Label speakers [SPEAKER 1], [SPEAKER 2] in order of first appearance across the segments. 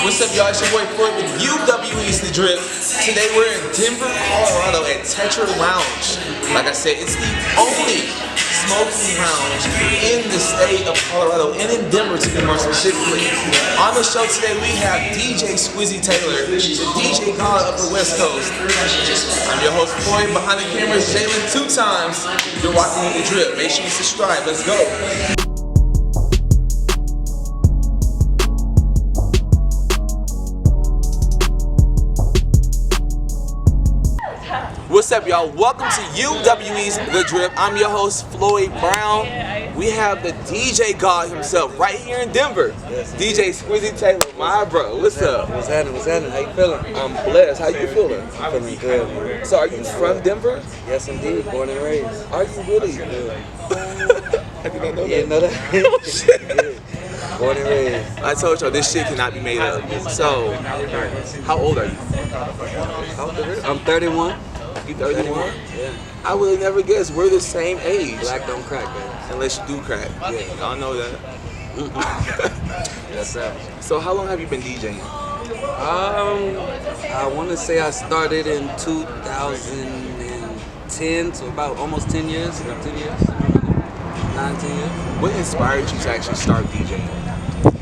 [SPEAKER 1] What's up, y'all? It's your boy Floyd with UWE's The Drip. Today we're in Denver, Colorado at Tetra Lounge. Like I said, it's the only smoking lounge in the state of Colorado and in Denver to be more specifically. On the show today we have DJ Squizzy Taylor, the DJ God of the West Coast. I'm your host Floyd. Behind the camera is Jalen 2 times. You're watching The Drip. Make sure you subscribe. Let's go. What's up, y'all? Welcome to UWE's The Drip. I'm your host, Floyd Brown. We have the DJ God himself right here in Denver.
[SPEAKER 2] Yes,
[SPEAKER 1] DJ Squizzy Taylor, my bro. What's up?
[SPEAKER 2] What's happening? What's happening? How you feeling?
[SPEAKER 1] I'm blessed. How you feeling?
[SPEAKER 2] I'm feeling good, man.
[SPEAKER 1] So, are you from Denver?
[SPEAKER 2] Yes, indeed. Born and raised.
[SPEAKER 1] Are you really?
[SPEAKER 2] Yeah.
[SPEAKER 1] I did not know
[SPEAKER 2] You didn't know that?
[SPEAKER 1] Oh, shit.
[SPEAKER 2] Yeah. Born and raised.
[SPEAKER 1] I told y'all this shit cannot be made up. So, how old are you?
[SPEAKER 2] How old are you? I'm 31.
[SPEAKER 1] You 31?
[SPEAKER 2] Yeah.
[SPEAKER 1] I would have never guessed we're the same age.
[SPEAKER 2] Black don't crack, man.
[SPEAKER 1] Unless you do crack.
[SPEAKER 2] Yeah.
[SPEAKER 1] Y'all know that.
[SPEAKER 2] Yes, sir.
[SPEAKER 1] So how long have you been DJing?
[SPEAKER 2] I want to say I started in 2010, so about almost 10 years. About 10 years. 9, 10 years.
[SPEAKER 1] What inspired you to actually start DJing?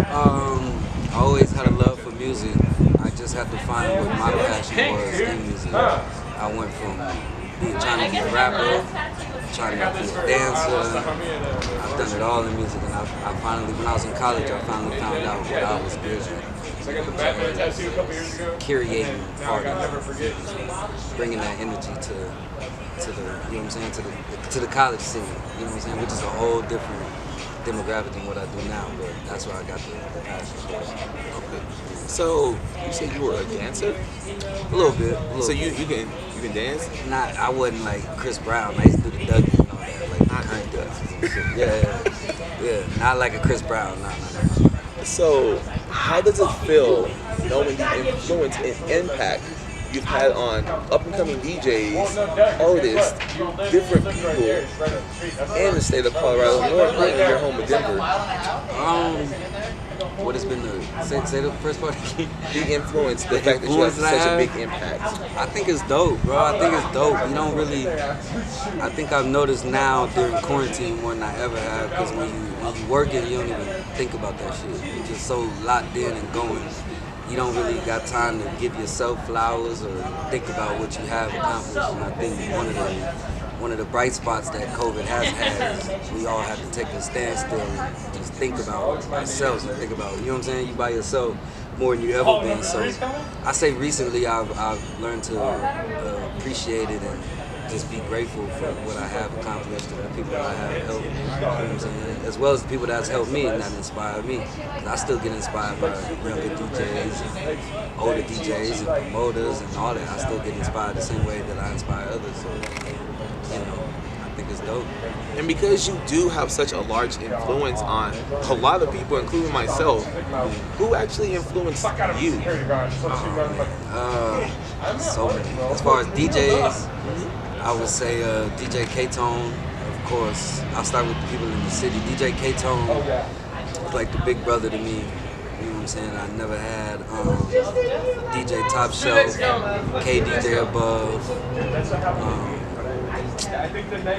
[SPEAKER 2] I always had a love for music. I just had to find what my passion was in music. I went from trying to be a rapper, trying to be a dancer. I've done it all in music, and I finally, when I was in college, I finally found out what I was good at. Curating art, bringing that energy to the, you know what I'm saying, to the college scene, you know what I'm saying, which is a whole different demographic than what I do now, but that's where I got the passion for.
[SPEAKER 1] Okay. So you said you were a dancer?
[SPEAKER 2] A little bit.
[SPEAKER 1] So you can dance?
[SPEAKER 2] Not, I wasn't like Chris Brown. I used to do the Dougie and all that, like the current does. Yeah. Not like a Chris Brown. No.
[SPEAKER 1] So how does it feel knowing the influence and impact you've had on up-and-coming DJs, artists, different people in the state of Colorado, more importantly, your home of Denver?
[SPEAKER 2] What has been the say the first part?
[SPEAKER 1] The influence, the fact that you have such a big impact.
[SPEAKER 2] I think it's dope, bro. I think it's dope. You don't really. I think I've noticed now during quarantine more than I ever have, because when you working, you don't even think about that shit. You're just so locked in and going. You don't really got time to give yourself flowers or think about what you have accomplished. And I think one of the bright spots that COVID has had is we all have to take a standstill and just think about ourselves and think about, you know what I'm saying, you by yourself more than you ever been. So I say recently I've learned to appreciate it and just be grateful for what I have accomplished and the people that I have helped, you know what I'm saying, as well as the people that's helped me and that inspired me. I still get inspired by younger DJs and older DJs and promoters and all that. I still get inspired the same way that I inspire others. So, you know, I think it's dope.
[SPEAKER 1] And because you do have such a large influence on a lot of people, including myself, who actually influenced you?
[SPEAKER 2] So many. As far as DJs, I would say DJ K-Tone, of course. I'll start with the people in the city. DJ K-Tone was like the big brother to me. You know what I'm saying? I never had DJ Top Shelf, KDJ Above.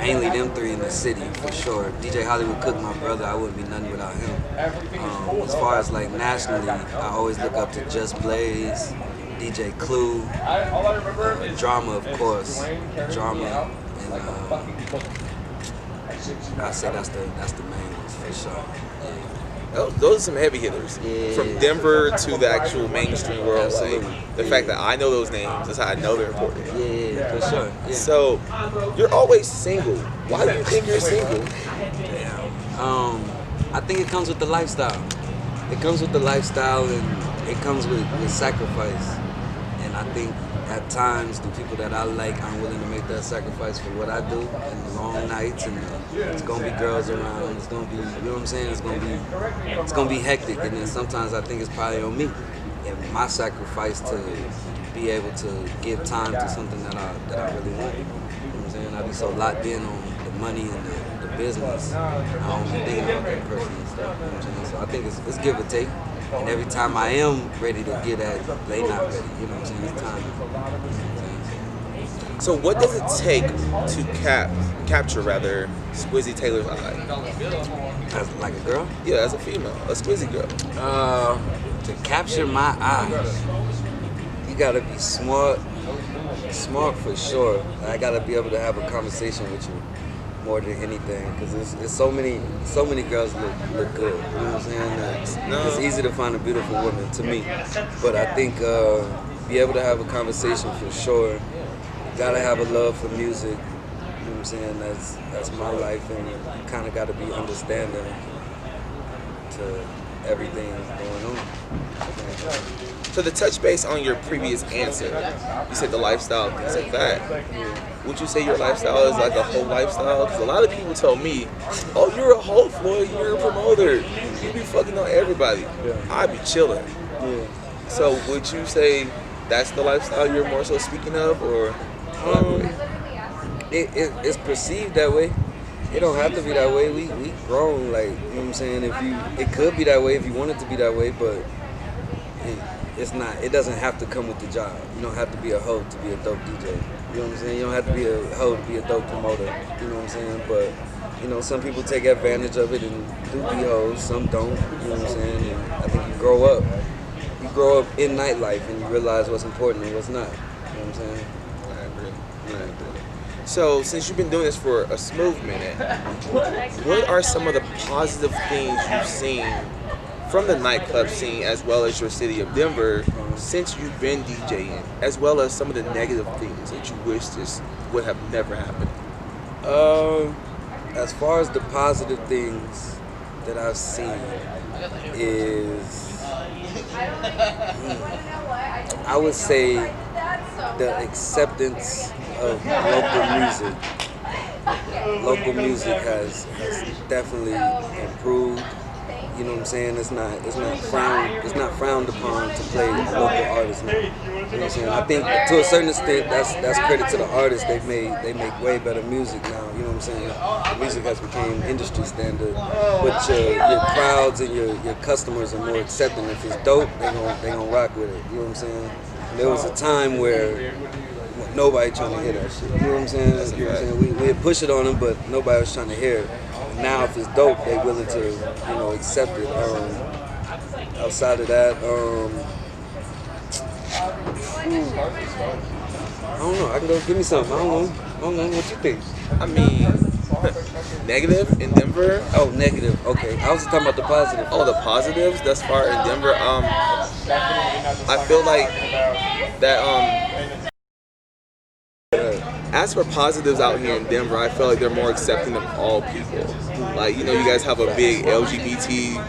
[SPEAKER 2] Mainly them three in the city for sure. DJ Hollywood Cook, my brother, I wouldn't be nothing without him. As far as like nationally, I always look up to Just Blaze, DJ Clue, Drama, of course, Drama, and I say that's the main ones for sure. Yeah.
[SPEAKER 1] Those are some heavy hitters.
[SPEAKER 2] Yeah.
[SPEAKER 1] From Denver to the actual mainstream world.
[SPEAKER 2] Absolutely.
[SPEAKER 1] Like, the fact that I know those names is how I know they're important.
[SPEAKER 2] Yeah, for sure. Yeah.
[SPEAKER 1] So, you're always single. Why do you think you're single?
[SPEAKER 2] Damn. I think it comes with the lifestyle. It comes with the lifestyle, and it comes with sacrifice. And I think at times the people that I like aren't willing to make that sacrifice for what I do, and the long nights, and it's gonna be girls around. It's gonna be, you know what I'm saying? It's gonna be hectic, and then sometimes I think it's probably on me and my sacrifice to be able to give time to something that I really want. You know what I'm saying? I be so locked in on the money and the business. I don't be thinking about that person and stuff. You know what I'm saying? So I think it's give or take. And every time I am ready to get at, they not ready. You know what I'm saying? It's time.
[SPEAKER 1] So what does it take to capture rather Squizzy Taylor's eye?
[SPEAKER 2] As like a girl?
[SPEAKER 1] Yeah, as a female, a Squizzy girl.
[SPEAKER 2] To capture my eye, you gotta be smart for sure. I gotta be able to have a conversation with you more than anything, because it's so many girls look good. You know what I'm saying? It's easy to find a beautiful woman to me, but I think be able to have a conversation for sure. Gotta have a love for music. You know what I'm saying? That's my life, and you kind of gotta be understanding to everything going on.
[SPEAKER 1] So to touch base on your previous answer, you said the lifestyle, things like that. Would you say your lifestyle is like a whole lifestyle? Because a lot of people tell me, oh, you're a whole Floyd, you're a promoter. You be fucking on everybody. I be chilling.
[SPEAKER 2] Yeah.
[SPEAKER 1] So would you say that's the lifestyle you're more so speaking of, or?
[SPEAKER 2] It's perceived that way. It don't have to be that way. We grown, like, you know what I'm saying? It could be that way if you want it to be that way, but it's not. It doesn't have to come with the job. You don't have to be a hoe to be a dope DJ. You know what I'm saying? You don't have to be a hoe to be a dope promoter. You know what I'm saying? But you know, some people take advantage of it and do be hoes. Some don't. You know what I'm saying? And I think you grow up in nightlife and you realize what's important and what's not. You know what I'm saying?
[SPEAKER 1] I agree. So, since you've been doing this for a smooth minute, what are some of the positive things you've seen from the nightclub scene as well as your city of Denver since you've been DJing, as well as some of the negative things that you wish this would have never happened?
[SPEAKER 2] As far as the positive things that I've seen is, I would say the acceptance of local music. Local music has definitely improved. You know what I'm saying? It's not frowned upon to play a local artist now. You know what I'm saying? I think to a certain extent that's credit to the artists. They make way better music now. You know what I'm saying? The music has become industry standard, but your crowds and your customers are more accepting. If it's dope, they gonna rock with it. You know what I'm saying? And there was a time where nobody trying to hear that shit. You know what I'm saying? You know what I'm saying? We'd push it on them, but nobody was trying to hear it. Now, if it's dope, they willing to, you know, accept it. Outside of that, I don't know. I can go give me something. I don't know. What you think?
[SPEAKER 1] I mean, negative in Denver?
[SPEAKER 2] Oh, negative. Okay. I was talking about the positive.
[SPEAKER 1] Oh, the positives thus far in Denver. I feel like that. As for positives out here in Denver, I feel like they're more accepting of all people. Like, you know, you guys have a big LGBTQ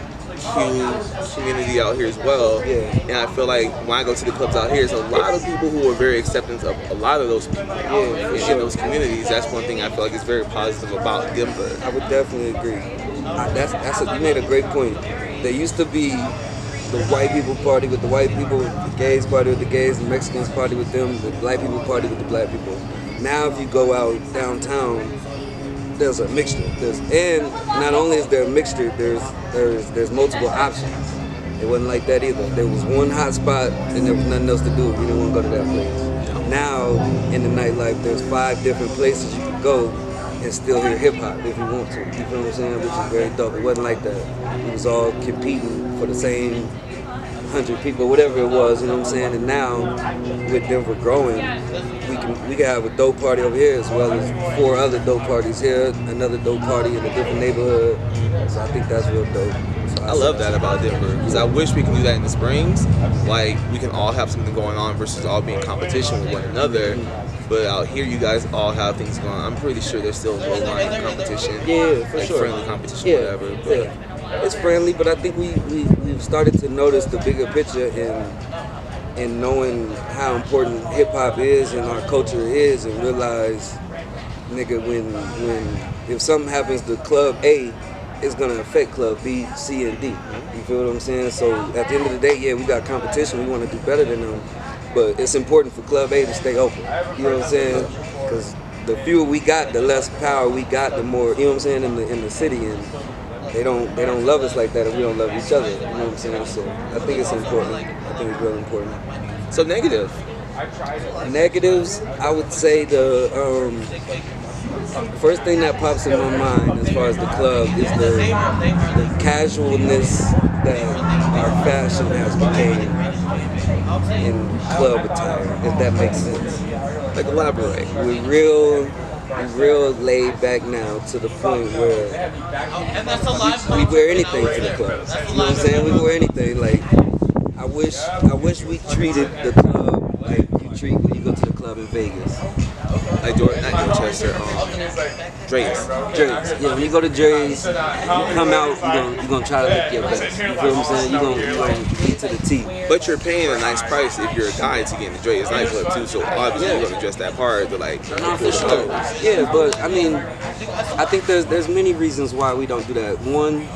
[SPEAKER 1] community out here as well.
[SPEAKER 2] Yeah.
[SPEAKER 1] And I feel like when I go to the clubs out here, there's a lot of people who are very accepting of a lot of those people.
[SPEAKER 2] Yeah, for sure.
[SPEAKER 1] In those communities, that's one thing I feel like is very positive about Denver.
[SPEAKER 2] I would definitely agree. You made a great point. There used to be the white people party with the white people, the gays party with the gays, the Mexicans party with them, the black people party with the black people. Now if you go out downtown, there's a mixture. And not only is there a mixture, there's multiple options. It wasn't like that either. There was one hot spot and there was nothing else to do if you didn't want to go to that place. Now in the nightlife, there's 5 different places you can go and still hear hip hop if you want to. You feel what I'm saying? Which is very dope. It wasn't like that. We was all competing for the same 100 people, whatever it was, you know what I'm saying? And now, with Denver growing, we can have a dope party over here as well as 4 other dope parties here, another dope party in a different neighborhood. So I think that's real dope. So
[SPEAKER 1] I love that about Denver, because I wish we could do that in the Springs. Like, we can all have something going on versus all being in competition with one another. But out here, you guys all have things going on. I'm pretty sure there's still low-line competition.
[SPEAKER 2] Yeah, for
[SPEAKER 1] like
[SPEAKER 2] sure.
[SPEAKER 1] Friendly competition,
[SPEAKER 2] Yeah,
[SPEAKER 1] whatever. But
[SPEAKER 2] yeah. It's friendly, but I think we've started to notice the bigger picture in knowing how important hip hop is and our culture is, and realize, nigga, when if something happens to Club A, it's gonna affect Club B, C, and D. You feel what I'm saying? So at the end of the day, yeah, we got competition. We want to do better than them, but it's important for Club A to stay open. You know what I'm saying? Because the fewer we got, the less power we got, the more, you know what I'm saying, in the city. And they don't love us like that if we don't love each other. You know what I'm saying? So I think it's important. I think it's really important.
[SPEAKER 1] So negative.
[SPEAKER 2] Negatives, I would say the first thing that pops in my mind as far as the club is the casualness that our fashion has become in club attire, if that makes sense.
[SPEAKER 1] Like elaborate.
[SPEAKER 2] We're real laid back now to the point where we wear anything to the club. You know what I'm saying? We wear anything. Like I wish we treated the club like you treat when you go to the club in Vegas.
[SPEAKER 1] Like not Dorchester, Dre's.
[SPEAKER 2] Dre's. Yeah, when you go to Dre's, you come out, you're gonna try to look your best. You feel what I'm saying? You're gonna eat to the T.
[SPEAKER 1] But you're paying a nice price if you're a guy to get in the Dre's nightclub too, so obviously you're gonna dress that part to like
[SPEAKER 2] No, for sure. Yeah, but I mean, I think there's many reasons why we don't do that. One,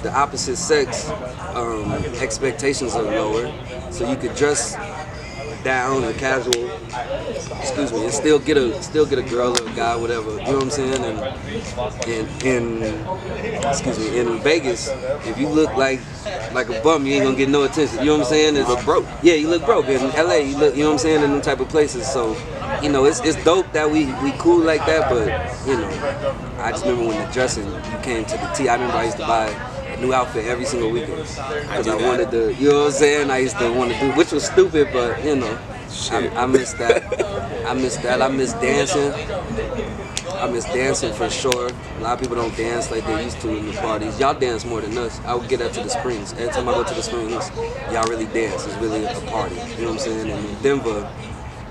[SPEAKER 2] the opposite sex expectations are lower, so you could dress down and casual, excuse me, and still get a girl or a guy, whatever. You know what I'm saying? And excuse me, in Vegas, if you look like a bum, you ain't gonna get no attention. You know what I'm saying? It's look broke. Yeah, you look broke. In LA, you look, you know what I'm saying, in them type of places. So, you know, it's dope that we cool like that, but you know, I just remember when the dressing, you came to the T. I remember I used to buy a new outfit every single weekend because I wanted to, you know what I'm saying? I used to want to do, which was stupid, but you know, I miss that. I miss that. I miss dancing. I miss dancing for sure. A lot of people don't dance like they used to in the parties. Y'all dance more than us. I would get up to the Springs. Every time I go to the Springs, y'all really dance. It's really a party. You know what I'm saying? And in Denver,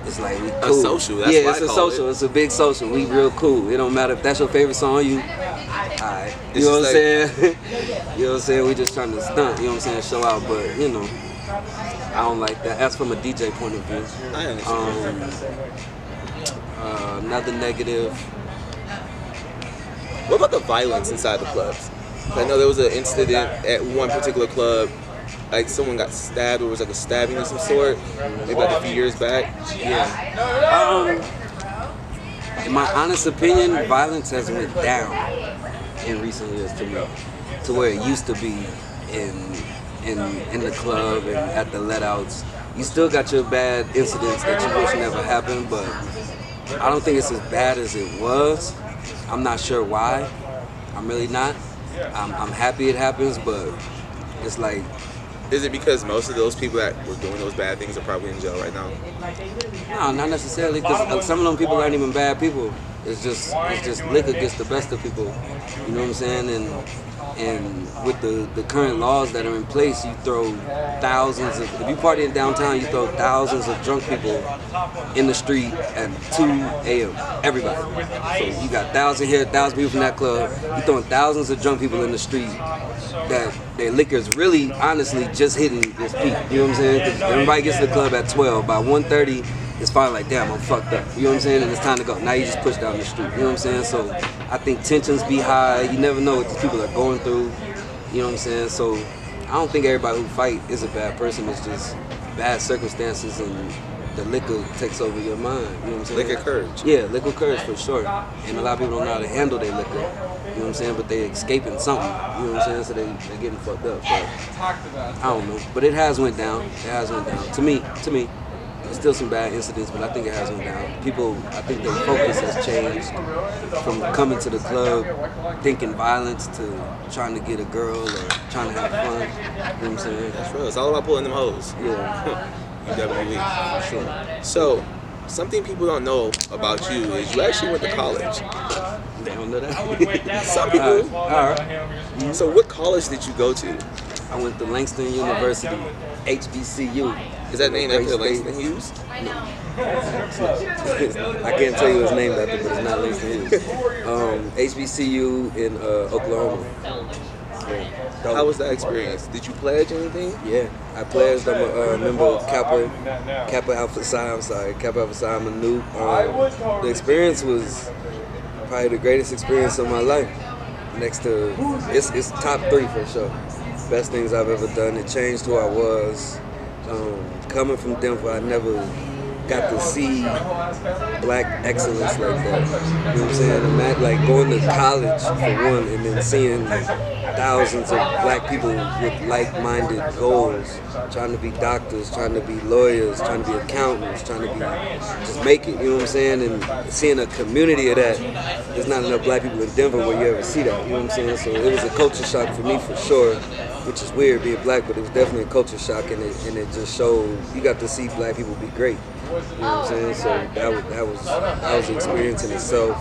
[SPEAKER 2] it's like we cool.
[SPEAKER 1] A social. That's
[SPEAKER 2] yeah,
[SPEAKER 1] what
[SPEAKER 2] it's
[SPEAKER 1] I
[SPEAKER 2] a
[SPEAKER 1] call
[SPEAKER 2] social.
[SPEAKER 1] it.
[SPEAKER 2] It's a big social. We real cool. It don't matter if that's your favorite song. Alright. You know what I'm saying? You know what I'm saying? We just trying to stunt. You know what I'm saying? Show out, but you know, I don't like that. That's from a DJ point of view.
[SPEAKER 1] I understand.
[SPEAKER 2] Another negative.
[SPEAKER 1] What about the violence inside the clubs? I know there was an incident at one particular club, like someone got stabbed, or it was like a stabbing of some sort, maybe like a few years back.
[SPEAKER 2] Yeah. In my honest opinion, violence has went down in recent years to me, to where it used to be in the club and at the letouts. You still got your bad incidents that you wish never happened, but I don't think it's as bad as it was. I'm not sure why. I'm really not. I'm happy it happens, but it's like.
[SPEAKER 1] Is it because most of those people that were doing those bad things are probably in jail right now?
[SPEAKER 2] No, not necessarily, because some of them people aren't even bad people. It's just liquor gets the best of people. You know what I'm saying? And with the current laws that are in place, you throw thousands of, if you party in downtown, you throw thousands of drunk people in the street at 2 a.m. Everybody. So you got 1,000 here, 1,000 people from that club. You throwing thousands of drunk people in the street that their liquor is really, honestly, just hitting its peak. You know what I'm saying? 'Cause everybody gets to the club at 12. By 1:30, it's finally like, damn, I'm fucked up. You know what I'm saying? And it's time to go. Now you just push down the street. You know what I'm saying? So I think tensions be high. You never know what these people are going through. You know what I'm saying? So I don't think everybody who fight is a bad person. It's just bad circumstances, and the liquor takes over your mind. You know what I'm saying?
[SPEAKER 1] Liquor courage.
[SPEAKER 2] Yeah, liquor courage for sure. And a lot of people don't know how to handle their liquor. You know what I'm saying? But they escaping something. You know what I'm saying? So they're getting fucked up. But I don't know. But it has went down. It has went down. To me. There's still some bad incidents, but I think it has went down. People, I think their focus has changed from coming to the club thinking violence to trying to get a girl or trying to have fun. You know what I'm saying?
[SPEAKER 1] That's real. It's all about pulling them hoes.
[SPEAKER 2] Yeah.
[SPEAKER 1] UWE.
[SPEAKER 2] For sure.
[SPEAKER 1] So, something people don't know about you is you actually went to college.
[SPEAKER 2] They don't know that?
[SPEAKER 1] Some people.
[SPEAKER 2] All right.
[SPEAKER 1] So, what college did you go to?
[SPEAKER 2] I went to Langston University, HBCU.
[SPEAKER 1] Is that named after Langston Hughes?
[SPEAKER 2] I can't tell you it's named after, but it's not Langston Hughes. HBCU in Oklahoma. Yeah.
[SPEAKER 1] How was that experience? Did you pledge anything?
[SPEAKER 2] Yeah, I pledged. I'm a member of Kappa Alpha Psi. I'm sorry, Kappa Alpha Psi. I'm a new. The experience was probably the greatest experience of my life. Next to, it's top 3 for sure. Best things I've ever done. It changed who I was. Coming from Denver, I never got to see black excellence like that. You know what I'm saying? Like going to college for one, and then seeing thousands of black people with like-minded goals, trying to be doctors, trying to be lawyers, trying to be accountants, trying to be just make it. You know what I'm saying? And seeing a community of that, there's not enough black people in Denver where you ever see that. You know what I'm saying? So it was a culture shock for me for sure, which is weird being black, but it was definitely a culture shock, and it just showed you got to see black people be great. You know what I'm saying? So that was an experience in itself.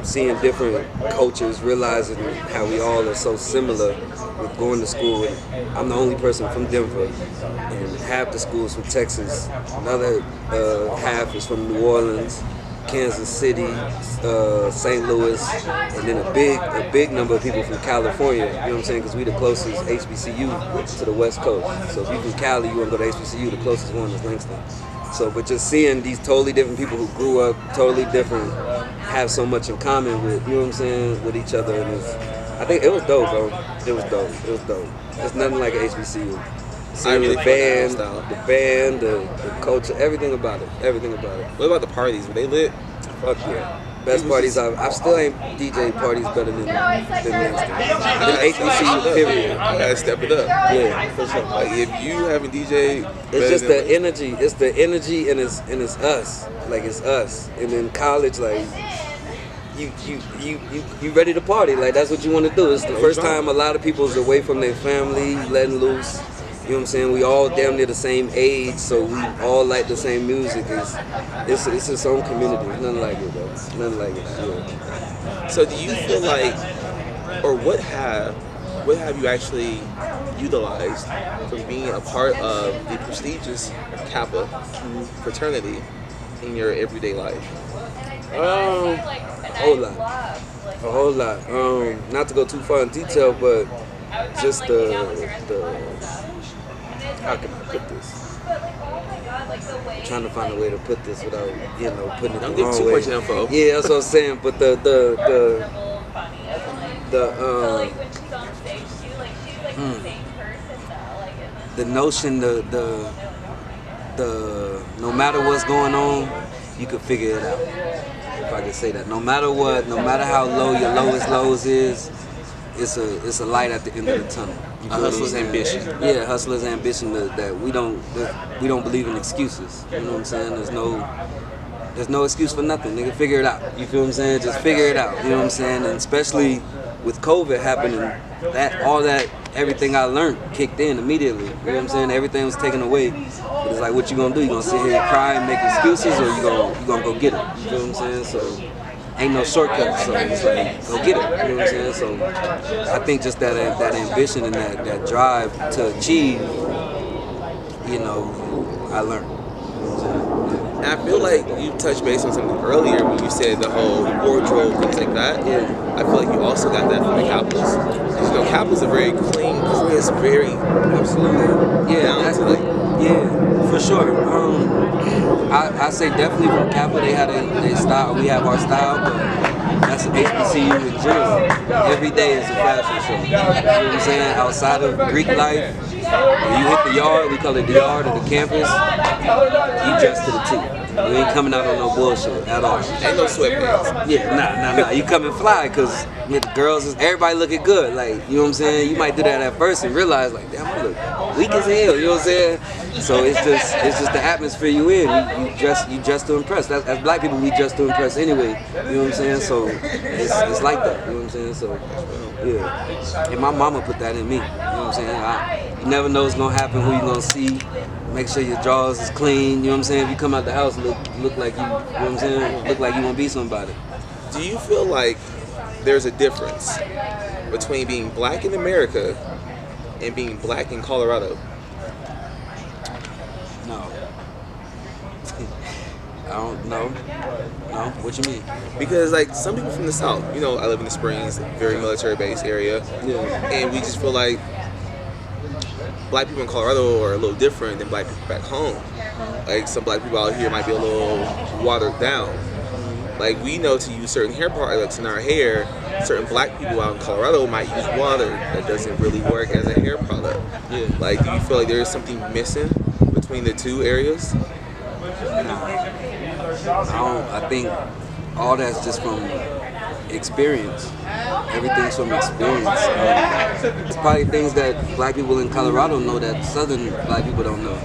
[SPEAKER 2] Seeing different cultures, realizing how we all are so similar with going to school. And I'm the only person from Denver, and half the school is from Texas. Another half is from New Orleans, Kansas City, St. Louis, and then a big number of people from California. You know what I'm saying? Because we the closest HBCU to the West Coast. So if you from Cali, you want to go to HBCU. The closest one is Langston. So, but just seeing these totally different people who grew up totally different, have so much in common with, you know what I'm saying, with each other, and I think it was dope, bro. It was dope. There's nothing like an HBCU. Seeing
[SPEAKER 1] really
[SPEAKER 2] the band, the culture, everything about it.
[SPEAKER 1] What about the parties? Were they lit?
[SPEAKER 2] Fuck yeah. Best parties I still ain't DJ parties better than Langston. Than HBCU, period.
[SPEAKER 1] I gotta step it up.
[SPEAKER 2] Yeah, for sure.
[SPEAKER 1] Like if you haven't DJ,
[SPEAKER 2] it's just the energy. It's the energy, and it's us. Like it's us. And in college, like you ready to party? Like that's what you want to do. It's the first time a lot of people's away from their family, letting loose. You know what I'm saying? We all damn near the same age, so we all like the same music. It's its own community. It's nothing like it, though. Nothing like it. Yeah.
[SPEAKER 1] So do you feel like, or what have you actually utilized from being a part of the prestigious Kappa fraternity in your everyday life?
[SPEAKER 2] A whole lot. Not to go too far in detail, but just the how can I put this? I'm trying to find a way to put this without, putting it the wrong way.
[SPEAKER 1] Don't give too much info.
[SPEAKER 2] Yeah, that's what I'm saying. But the notion, the no matter what's going on, you can figure it out. If I can say that, no matter what, no matter how low your lowest lows is, it's a light at the end of the tunnel.
[SPEAKER 1] A hustler's ambition.
[SPEAKER 2] Yeah, hustler's ambition. That we don't believe in excuses. You know what I'm saying? There's no excuse for nothing. Nigga, figure it out. You feel what I'm saying? Just figure it out. You know what I'm saying? And especially with COVID happening, everything I learned kicked in immediately. You know what I'm saying? Everything was taken away. But it's like, what you gonna do? You gonna sit here and cry and make excuses, or you gonna go get it? You feel what I'm saying? So ain't no shortcut. So it's like, go get it. You know what I'm saying? So I think just that ambition and that drive to achieve, I learned. You know what I'm saying?
[SPEAKER 1] And I feel like you touched base on something earlier when you said the whole wardrobe, things like that.
[SPEAKER 2] Yeah.
[SPEAKER 1] I feel like you also got that from the Kappas. Because Kappas are very clean. It's very
[SPEAKER 2] absolutely. Yeah, yeah, for sure. I say definitely from Kappa they had their style. We have our style, but that's an HBCU in general. Every day is a fashion show. You know what I'm saying? Outside of Greek life, when you hit the yard, we call it the yard or the campus, you dress to the T. You ain't coming out on no bullshit at all.
[SPEAKER 1] Ain't no sweatpants.
[SPEAKER 2] Yeah, nah. You come and fly, because the girls, everybody looking good. Like, you know what I'm saying? You might do that at first and realize, like, damn, I look weak as hell. You know what I'm saying? So it's just the atmosphere you in. You dress to impress. As black people, we dress to impress anyway. You know what I'm saying? So it's like that. You know what I'm saying? So yeah. And my mama put that in me. You know what I'm saying? You never know what's gonna happen, who you gonna see. Make sure your drawers is clean. You know what I'm saying? If you come out the house, look like you. You know what I'm saying? Look like you wanna be somebody.
[SPEAKER 1] Do you feel like there's a difference between being black in America and being black in Colorado?
[SPEAKER 2] No. I don't know. No, what you mean?
[SPEAKER 1] Because like some people from the South, I live in the Springs, very military base area, and we just feel like black people in Colorado are a little different than black people back home. Like some black people out here might be a little watered down. Like we know to use certain hair products in our hair, certain black people out in Colorado might use water that doesn't really work as a hair product.
[SPEAKER 2] Yeah.
[SPEAKER 1] Like, do you feel like there is something missing between the two areas?
[SPEAKER 2] I think all that's just from experience. everything's from experience. It's probably things that black people in Colorado know that southern black people don't know.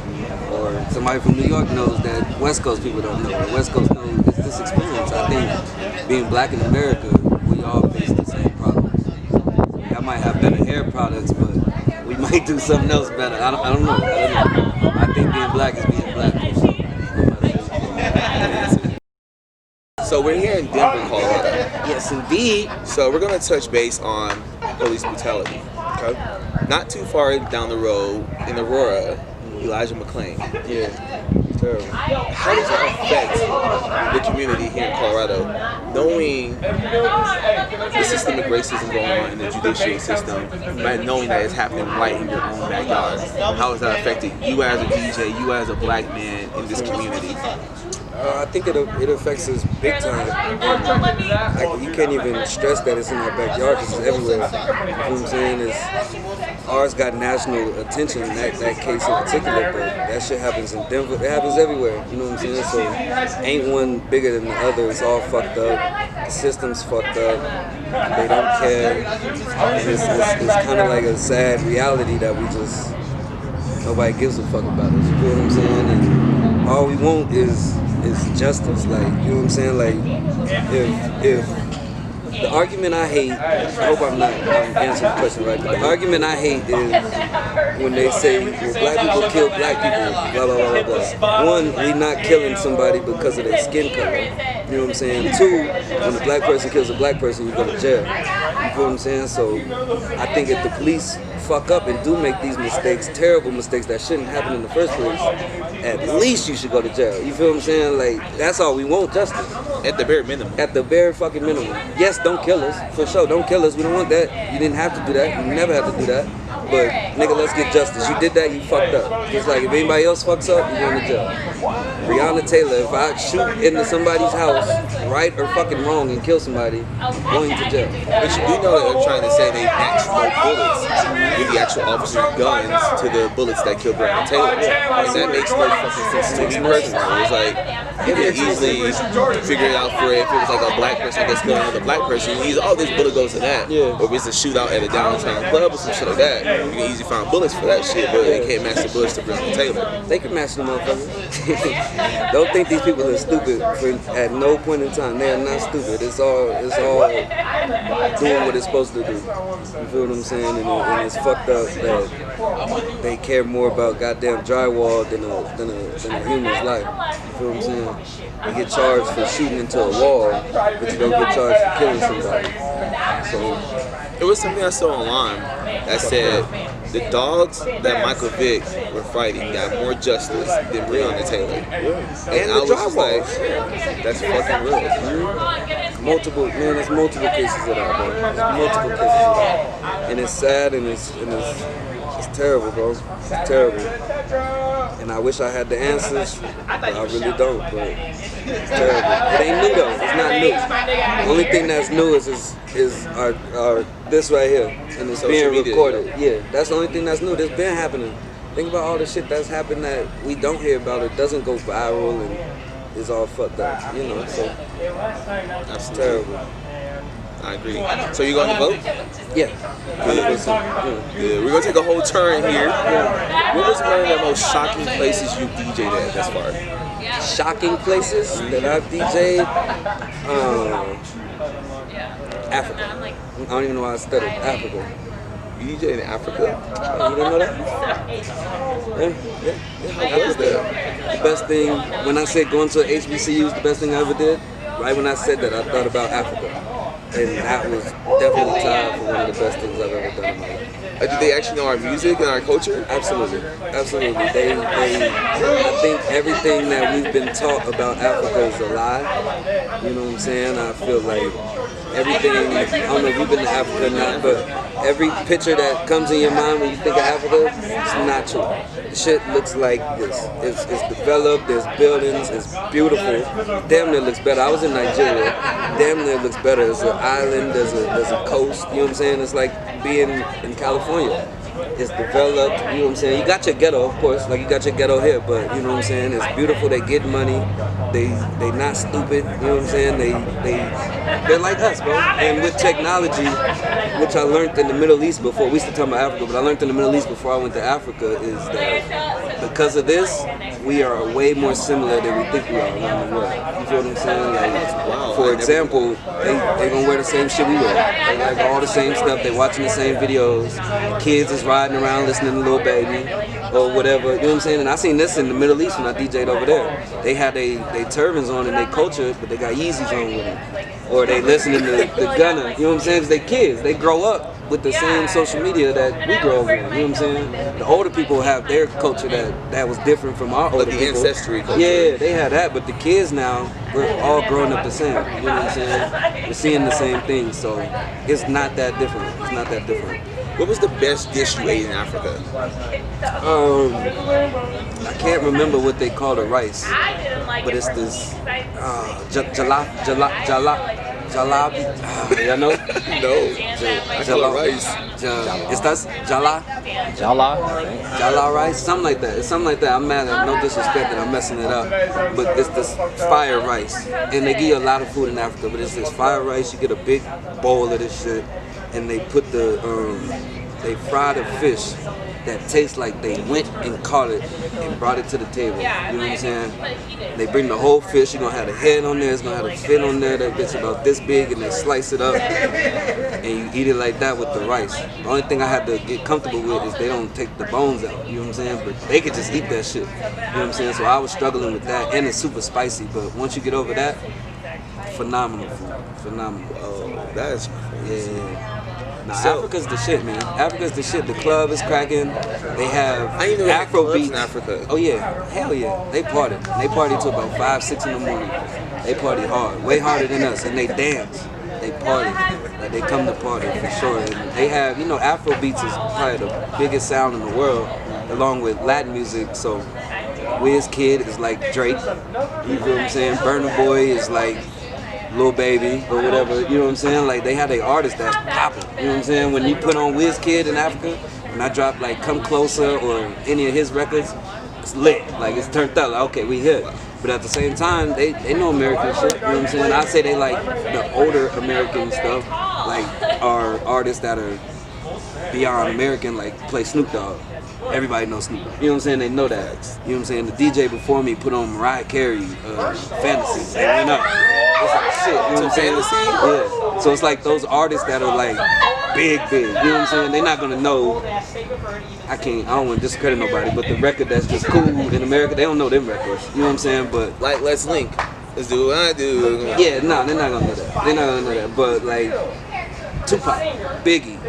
[SPEAKER 2] Or somebody from New York knows that West Coast people don't know. Or West Coast knows it's this experience. I think being black in America, we all face the same problems. I might have better hair products, but we might do something else better. I don't know. I think being black is being black.
[SPEAKER 1] So we're here in Denver, Colorado.
[SPEAKER 2] Yes, indeed.
[SPEAKER 1] So we're gonna touch base on police brutality. Okay. Not too far down the road in Aurora, Elijah McClain.
[SPEAKER 2] Yeah. Terrible.
[SPEAKER 1] How does that affect the community here in Colorado, knowing the systemic racism going on in the judicial system, but knowing that it's happening right in your own backyard? How is that affecting you as a DJ, you as a black man in this community?
[SPEAKER 2] I think it affects us big time. Like, you can't even stress that it's in our backyard because it's everywhere. You know what I'm saying? Ours got national attention, that case in particular, but that shit happens in Denver. It happens everywhere. You know what I'm saying? So ain't one bigger than the other. It's all fucked up. The system's fucked up. They don't care. And it's kind of like a sad reality that nobody gives a fuck about us. You know what I'm saying? And all we want is justice, like, you know what I'm saying? Like, if the argument I hate, I hope I'm answering the question right, but the argument I hate is when they say, well, black people kill black people, blah, blah, blah, blah, blah. One, we not killing somebody because of their skin color, you know what I'm saying? Two, when a black person kills a black person, you go to jail, you feel what I'm saying? So I think if the police fuck up and do make these mistakes, terrible mistakes that shouldn't happen in the first place, at least you should go to jail. You feel what I'm saying? Like, that's all we want, justice.
[SPEAKER 1] At the bare minimum.
[SPEAKER 2] At the bare fucking minimum. Yes, don't kill us, for sure. Don't kill us. We don't want that. You didn't have to do that. You never had to do that. But, nigga, let's get justice. You did that, you fucked up. It's like, if anybody else fucks up, you're going to jail. Breonna Taylor, if I shoot into somebody's house, right or fucking wrong, and kill somebody, going to jail.
[SPEAKER 1] But you do know that they're trying to say they match no bullets with the actual officer's guns to the bullets that killed Breonna Taylor. And that makes no fucking sense to me personally. It's like, you can easily figure it out for if it was like a black person that's killing another black person. You oh, this bullet goes to that.
[SPEAKER 2] Yeah.
[SPEAKER 1] Or if it's a shootout at a downtown club or some shit like that, you can easily find bullets for that shit, but they can't match the bullets to Breonna Taylor.
[SPEAKER 2] They can match the motherfuckers. Don't think these people are stupid at no point in time. They are not stupid. It's all doing what it's supposed to do. You feel what I'm saying? And it's fucked up that they care more about goddamn drywall than a human's life. You feel what I'm saying? You get charged for shooting into a wall, but you don't get charged for killing somebody. So
[SPEAKER 1] it was something I saw online that said the dogs that Michael Vick were fighting got more justice than Breonna Taylor. And I was just like, that's fucking real.
[SPEAKER 2] There's multiple cases of that, bro. There's multiple cases of that. And it's sad and it's terrible, bro. It's terrible. And I wish I had the answers, but I really don't, but it's terrible. It ain't new though, it's not new. The only thing that's new is our this right here, and it's being recorded. Yeah, that's the only thing that's new. That's been happening. Think about all the shit that's happened that we don't hear about. It doesn't go viral and is all fucked up, you know, so that's terrible.
[SPEAKER 1] I agree. So you going to vote?
[SPEAKER 2] Yeah.
[SPEAKER 1] 100%. Yeah. We're going to take a whole turn here. What was one of the most shocking places you DJ'd at thus far?
[SPEAKER 2] Shocking places that I've DJ'd? Africa. I don't even know why I studied Africa.
[SPEAKER 1] You DJ'd in Africa?
[SPEAKER 2] You didn't know that? Yeah.
[SPEAKER 1] How was that?
[SPEAKER 2] The best thing, when I said going to a HBCU is the best thing I ever did, right when I said that, I thought about Africa. And that was definitely tied for one of the best things I've ever done in my life.
[SPEAKER 1] Did they actually know our music and our culture?
[SPEAKER 2] Absolutely. I think everything that we've been taught about Africa is a lie. You know what I'm saying? I feel like everything, I don't know if you've been to Africa or not, but every picture that comes in your mind when you think of Africa, it's not true. The shit looks like this. It's developed, there's buildings, it's beautiful. Damn near looks better. I was in Nigeria. Damn near looks better. There's an island, there's a coast, you know what I'm saying? It's like being in California. It's developed, you know what I'm saying? You got your ghetto, of course, like you got your ghetto here, but you know what I'm saying? It's beautiful, they get money, they not stupid, you know what I'm saying? They're like us, bro. And with technology, which I learned in the Middle East before, we used to talk about Africa, but I learned in the Middle East before I went to Africa is that because of this, we are way more similar than we think we are around the world. You feel what I'm saying? Like, for example, they gonna wear the same shit we wear. They like all the same stuff. They watching the same videos. The kids is riding around listening to Lil Baby or whatever. You know what I'm saying? And I seen this in the Middle East when I DJ'd over there. They had they turbans on and they culture, but they got Yeezys on with them. Or they listening to the Gunna. You know what I'm saying? Because they kids. They grow up with the same social media that we grow up with. You know what I'm saying? The older people have their culture that was different from our older people.
[SPEAKER 1] The ancestry culture.
[SPEAKER 2] Yeah, they had that, but the kids now, we're all growing up the same. You know what I'm saying? We're seeing the same things, so it's not that different. It's not that different.
[SPEAKER 1] What was the best dish you ate in Africa?
[SPEAKER 2] I can't remember what they call the rice, but it's this jalabi. You know?
[SPEAKER 1] No. I call it rice.
[SPEAKER 2] Is that jala? Jala rice? Something like that. It's something like that. I'm mad at no disrespect that I'm messing it up. But it's this fire rice. And they give you a lot of food in Africa, but it's this fire rice. You get a big bowl of this shit, and they put they fry the fish that tastes like they went and caught it and brought it to the table. You know what I'm saying? They bring the whole fish. You're gonna have the head on there. It's gonna have the fin on there. That bitch about this big, and they slice it up and you eat it like that with the rice. The only thing I had to get comfortable with is they don't take the bones out. You know what I'm saying? But they could just eat that shit. You know what I'm saying? So I was struggling with that, and it's super spicy. But once you get over that, phenomenal food. Phenomenal.
[SPEAKER 1] Oh, that's crazy.
[SPEAKER 2] Yeah. Nah, Africa's the shit, man. Africa's the shit. The club is cracking. They have
[SPEAKER 1] I didn't know
[SPEAKER 2] Afro
[SPEAKER 1] clubs
[SPEAKER 2] beats
[SPEAKER 1] in Africa.
[SPEAKER 2] Oh yeah, hell yeah. They party. They party till about 5, 6 in the morning. They party hard, way harder than us, and they dance. They party. Like they come to party for sure. And they have, you know, Afro beats is probably the biggest sound in the world, along with Latin music. So Kid is like Drake. You feel what I'm saying? Burna Boy is like Lil Baby or whatever, you know what I'm saying? Like they have their artists that's popping, you know what I'm saying? When you put on Kid in Africa, when I drop like Come Closer or any of his records, it's lit, like it's turned up, like okay, we here. But at the same time, they know American shit, you know what I'm saying? I say they like the older American stuff, like our artists that are beyond American, like play Snoop Dogg. Everybody knows Snoop. You know what I'm saying? They know that. You know what I'm saying? The DJ before me put on Mariah Carey, Fantasy. They went up. It's like shit. You know what I'm saying? Yeah. So it's like those artists that are like big. You know what I'm saying? They're not gonna know. I don't want to discredit nobody, but the record that's just cool in America, they don't know them records. You know what I'm saying? But
[SPEAKER 1] like, let's link. Let's do what I do.
[SPEAKER 2] Yeah, no, they're not gonna know that. They're not gonna know that. But like Tupac, Biggie.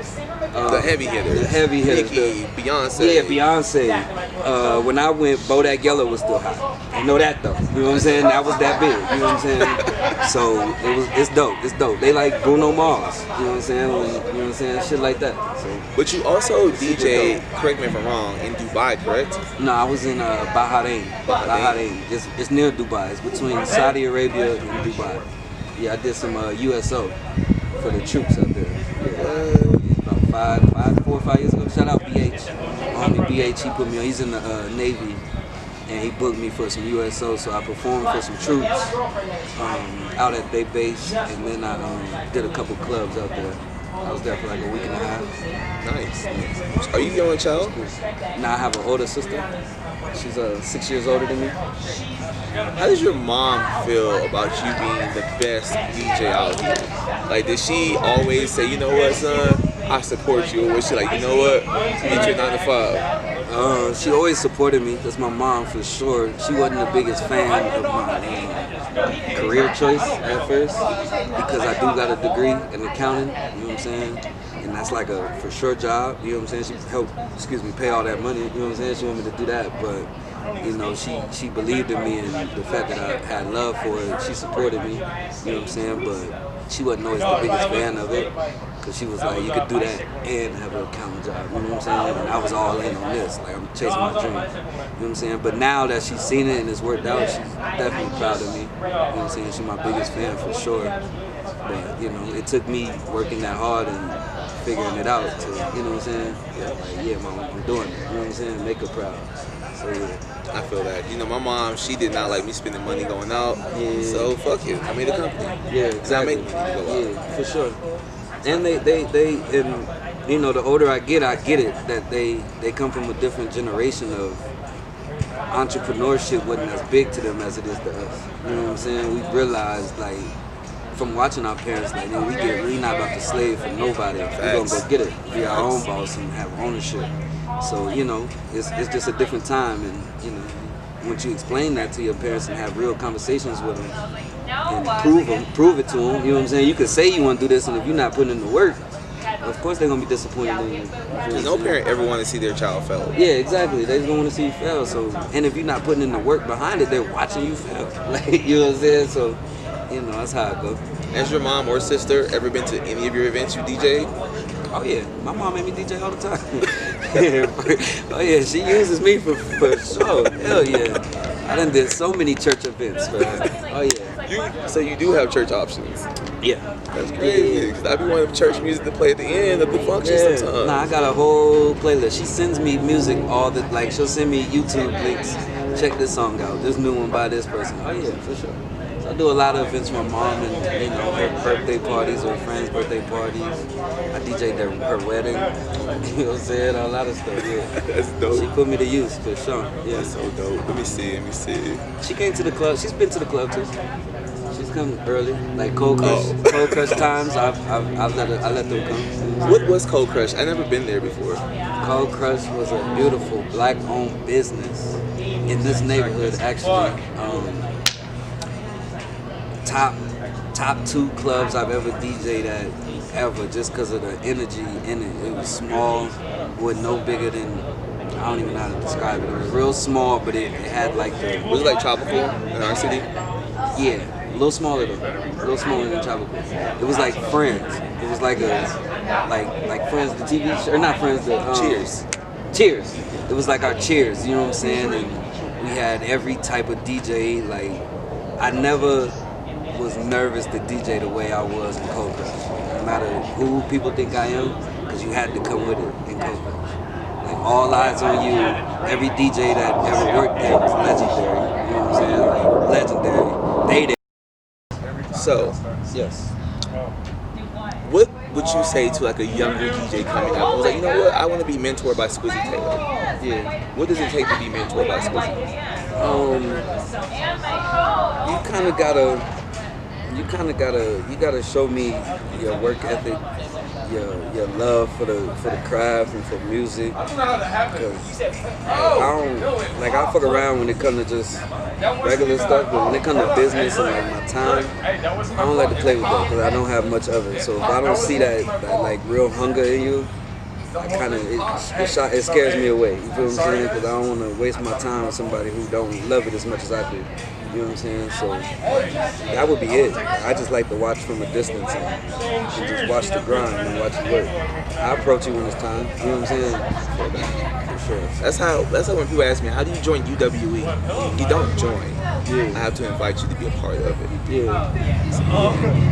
[SPEAKER 1] The heavy hitters.
[SPEAKER 2] The heavy hitters.
[SPEAKER 1] Nicki, Beyonce.
[SPEAKER 2] Yeah, Beyonce. When I went, Bodak Yellow was still hot. I know that though. You know what I'm saying? That was that big. You know what I'm saying? So it's dope. It's dope. They like Bruno Mars. You know what I'm saying? You know what I'm saying? Shit like that. So.
[SPEAKER 1] But you also DJ, correct me if I'm wrong, in Dubai, correct?
[SPEAKER 2] No, I was in Bahrain. Bahrain. It's near Dubai. It's between Saudi Arabia and Dubai. Yeah, I did some USO for the troops out there. Yeah. About 4 or 5 years ago. Shout out BH. My homie BH, he put me on. He's in the Navy, and he booked me for some USO. So I performed for some troops out at their base, and then I did a couple clubs out there. I was there for like a week and a half.
[SPEAKER 1] Nice. Are you the only child?
[SPEAKER 2] Now I have an older sister. She's 6 years older than me.
[SPEAKER 1] How does your mom feel about you being the best DJ out here? Like, did she always say, you know what, son, I support you? Or was she like, you know what, get your 9 to 5?
[SPEAKER 2] She always supported me. That's my mom for sure. She wasn't the biggest fan of my career choice at first because I do got a degree in accounting, you know what I'm saying? And that's like a for sure job, you know what I'm saying? She helped, pay all that money, you know what I'm saying? She wanted me to do that, but you know, she believed in me and the fact that I had love for it. She supported me, you know what I'm saying? But she wasn't always the biggest fan of it because she was like, you could do that and have an accounting job, you know what I'm saying? And I was all in on this, like I'm chasing my dream, you know what I'm saying? But now that she's seen it and it's worked out, she's definitely proud of me, you know what I'm saying? She's my biggest fan for sure. But, you know, it took me working that hard and figuring it out to, you know what I'm saying? Yeah, like, yeah, mom, I'm doing it. You know what I'm saying? Make her proud. So yeah.
[SPEAKER 1] I feel that. You know, my mom, she did not like me spending money going out.
[SPEAKER 2] Yeah.
[SPEAKER 1] So fuck it. I made a company.
[SPEAKER 2] Yeah,
[SPEAKER 1] I
[SPEAKER 2] exactly.
[SPEAKER 1] make money to go out.
[SPEAKER 2] Yeah, for sure. And and you know, the older I get it that they come from a different generation of entrepreneurship wasn't as big to them as it is to us. You know what I'm saying? We realized, like, from watching our parents, like, man, we not about to slave for nobody. We're gonna go get it, be our own boss and have ownership. So, you know, it's just a different time, and you know, once you explain that to your parents and have real conversations with them and prove it to them, you know what I'm saying? You could say you want to do this, and if you're not putting in the work, of course they're gonna be disappointed in you.
[SPEAKER 1] Because no parent ever want to see their child fail.
[SPEAKER 2] Yeah, exactly. They just don't want to see you fail. So, and if you're not putting in the work behind it, they're watching you fail. Like, you know what I'm saying? So, you know, that's how it goes.
[SPEAKER 1] Has your mom or sister ever been to any of your events you DJ?
[SPEAKER 2] Oh yeah, my mom made me DJ all the time. Oh yeah, she uses me for sure. Hell yeah. I done did so many church events for her. Oh yeah.
[SPEAKER 1] So you do have church options.
[SPEAKER 2] Yeah.
[SPEAKER 1] That's crazy. Because I be wanting church music to play at the end of the function sometimes.
[SPEAKER 2] Nah, I got a whole playlist. She sends me music like she'll send me YouTube links. Check this song out. This new one by this person. Oh yeah, for sure. So I do a lot of events for my mom, and you know, her birthday parties or friends' birthday parties. I DJ'd her wedding. You know what I'm saying? A lot of stuff. Yeah.
[SPEAKER 1] That's dope.
[SPEAKER 2] She put me to use for sure. Yeah.
[SPEAKER 1] That's so dope. Let me see.
[SPEAKER 2] She came to the club. She's been to the club too. She's come early, like Cold Crush times. I let them come.
[SPEAKER 1] What was Cold Crush? I never been there before.
[SPEAKER 2] Cold Crush was a beautiful black-owned business in this neighborhood. Actually, top 2 clubs I've ever DJ'd at ever, just because of the energy in it. It was small, was no bigger than, I don't even know how to describe it. It was real small, but it had like the.
[SPEAKER 1] Was it like Tropical in our city?
[SPEAKER 2] Yeah. A little smaller though. A little smaller than Tropical. It was like Friends. It was like like Friends, the TV show, or not Friends, the
[SPEAKER 1] Cheers.
[SPEAKER 2] Cheers. It was like our Cheers. You know what I'm saying? And we had every type of DJ. Like, I never was nervous to DJ the way I was in Cold Crush. No matter who people think I am, because you had to come with it in Cold Crush. Like, all eyes on you. Every DJ that ever worked there was legendary. You know what I'm saying? Like, legendary. They.
[SPEAKER 1] So,
[SPEAKER 2] Yes.
[SPEAKER 1] what would you say to like a younger DJ coming up? I was like, you know what? I want to be mentored by Squizzy Taylor.
[SPEAKER 2] Yeah.
[SPEAKER 1] What does it take to be mentored by Squizzy?
[SPEAKER 2] You gotta show me your work ethic, your love for the craft and for music. Cause I fuck around when it comes to just regular stuff, but when it comes to business and like my time, I don't like to play with that because I don't have much of it. So if I don't see that like real hunger in you, it scares me away. You feel what I'm saying? Because I don't want to waste my time with somebody who don't love it as much as I do. You know what I'm saying? So that would be it. I just like to watch from a distance and just watch the grind and watch it work. I approach you when it's time. You know what I'm saying? For sure.
[SPEAKER 1] That's how when people ask me, how do you join UWE? You don't join.
[SPEAKER 2] Yeah.
[SPEAKER 1] I have to invite you to be a part of it.
[SPEAKER 2] Yeah.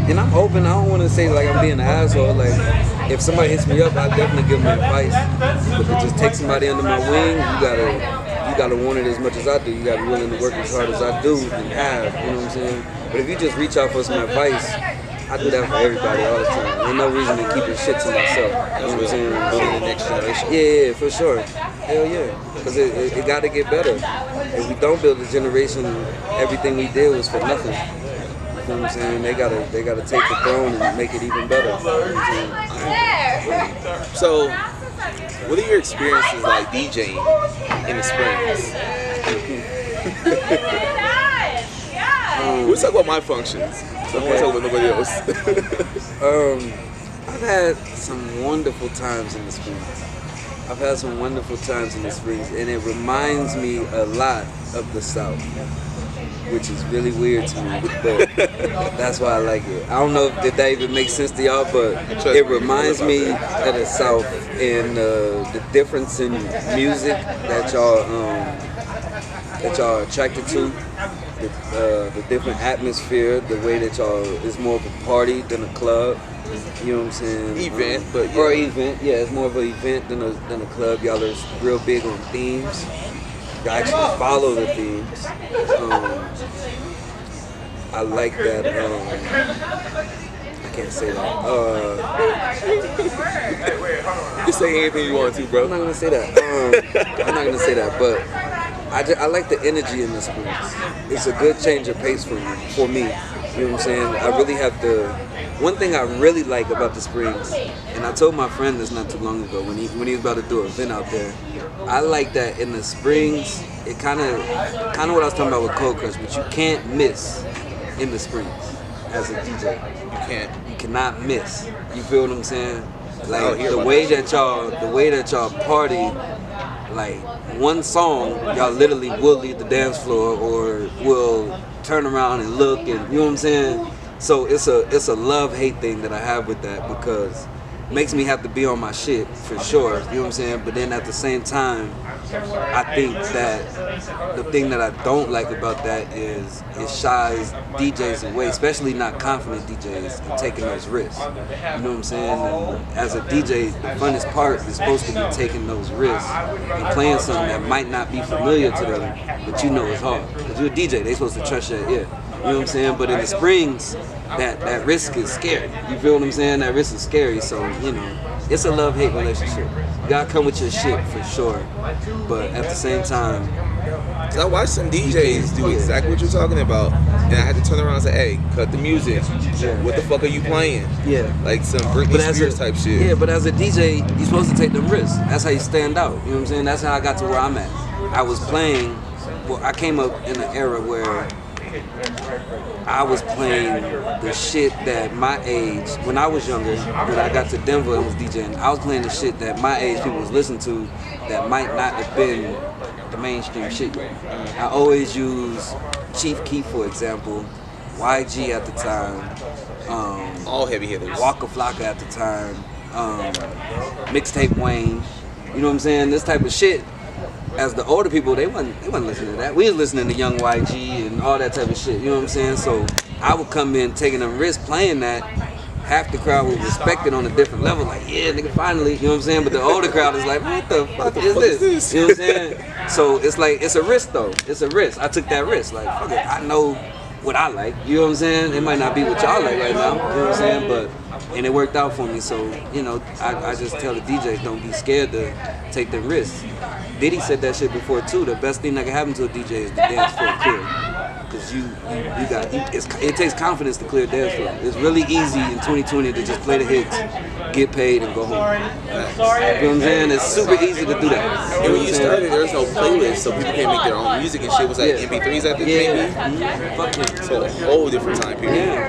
[SPEAKER 2] And I'm open. I don't want to say like I'm being an asshole. Like, if somebody hits me up, I definitely give them advice. But to just take somebody under my wing, you gotta want it as much as I do. You gotta be willing to work as hard as I do and have. You know what I'm saying? But if you just reach out for some advice, I do that for everybody all the time. There's no reason to keep shit to myself. You know what I'm saying?
[SPEAKER 1] Building the next generation.
[SPEAKER 2] Yeah, for sure. Hell yeah. Because it got to get better. If we don't build a generation, everything we did was for nothing. You know what I'm saying? They gotta take the throne and make it even better. You know what I'm saying?
[SPEAKER 1] So, what are your experiences like DJing in the Springs? We'll talk about my functions. So I won't talk about nobody else.
[SPEAKER 2] I've had some wonderful times in the Springs. And it reminds me a lot of the South, which is really weird to me, but that's why I like it. I don't know if that even makes sense to y'all, but it reminds me of the South and the difference in music that y'all are attracted to. The different atmosphere, the way that y'all is more of a party than a club. You know what I'm saying?
[SPEAKER 1] Event, but yeah.
[SPEAKER 2] Or event, yeah. It's more of an event than a club. Y'all are real big on themes. Y'all actually follow the themes. I like that. I can't say that.
[SPEAKER 1] You can say anything you want to, bro.
[SPEAKER 2] I'm not gonna say that. I'm not gonna say that, but I like the energy in the Springs. It's a good change of pace for me. You know what I'm saying? I really have to. One thing I really like about the Springs, and I told my friend this not too long ago when he was about to do an event out there. I like that in the Springs. It kind of what I was talking about with Cold Crush, but you can't miss in the Springs as a DJ. You cannot miss. You feel what I'm saying? Like the way that y'all party, like one song, y'all literally will leave the dance floor or will turn around and look, and you know what I'm saying? So it's a love-hate thing that I have with that, because it makes me have to be on my shit for sure, you know what I'm saying? But then at the same time, I think that the thing that I don't like about that is it shies DJs away, especially not confident DJs, and taking those risks. You know what I'm saying? And as a DJ, the funnest part is supposed to be taking those risks and playing something that might not be familiar to them, but you know it's hard. Because you're a DJ, they supposed to trust your ear. You know what I'm saying? But in the Springs, that risk is scary. You feel what I'm saying? That risk is scary. So, you know, it's a love-hate relationship. You gotta come with your shit for sure. But at the same time,
[SPEAKER 1] cause I watched some DJs do exactly what you're talking about, and I had to turn around and say, "Hey, cut the music. What the fuck are you playing?"
[SPEAKER 2] Yeah.
[SPEAKER 1] Like some Britney Spears type shit.
[SPEAKER 2] Yeah, but as a DJ, you're supposed to take them risks. That's how you stand out. You know what I'm saying? That's how I got to where I'm at. I was playing. Well, I came up in an era where I was playing the shit that my age, when I was younger, when I got to Denver and was DJing, I was playing the shit that my age people was listening to that might not have been the mainstream shit yet. I always use Chief Keef, for example, YG at the time,
[SPEAKER 1] all heavy hitters,
[SPEAKER 2] Waka Flocka at the time, Mixtape Wayne, you know what I'm saying? This type of shit. As the older people, they wasn't listening to that. We was listening to Young YG and all that type of shit. You know what I'm saying? So I would come in taking them risks playing that. Half the crowd would respect it on a different level. Like, yeah, nigga, finally. You know what I'm saying? But the older crowd is like, what the fuck is this? You know what I'm saying? So it's like, it's a risk though. It's a risk. I took that risk. Like, fuck it. I know what I like. You know what I'm saying? It might not be what y'all like right now. You know what I'm saying? But and it worked out for me. So, you know, I just tell the DJs, don't be scared to take the risks. Diddy said that shit before too. The best thing that can happen to a DJ is the dance floor clear. Because it takes confidence to clear dance floor. It's really easy in 2020 to just play the hits, get paid, and go home. You know what I'm saying? It's super easy to do that.
[SPEAKER 1] And when you started, there was no playlist, so people can't make their own music and shit. Was like MP3s at the maybe?
[SPEAKER 2] Fuck yeah.
[SPEAKER 1] So a whole different time period.
[SPEAKER 2] Yeah,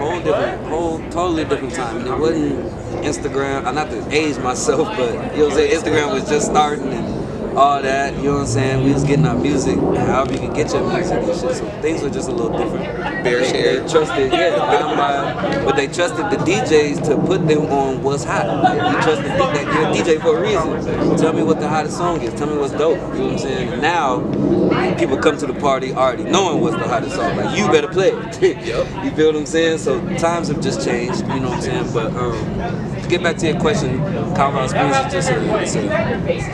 [SPEAKER 2] whole totally different time. And it wasn't Instagram. Not to age myself, but you know what I'm saying? Instagram was just starting and all that, you know what I'm saying? We was getting our music, however you could get your music and shit. So things were just a little different.
[SPEAKER 1] Bear share.
[SPEAKER 2] They trusted, but they trusted the DJs to put them on what's hot. You trusted that you're a DJ for a reason. Tell me what the hottest song is. Tell me what's dope. You know what I'm saying? And now people come to the party already knowing what's the hottest song. Like, you better play it.
[SPEAKER 1] Yep.
[SPEAKER 2] You feel what I'm saying? So times have just changed. You know what I'm saying? But to get back to your question, Colorado Springs is just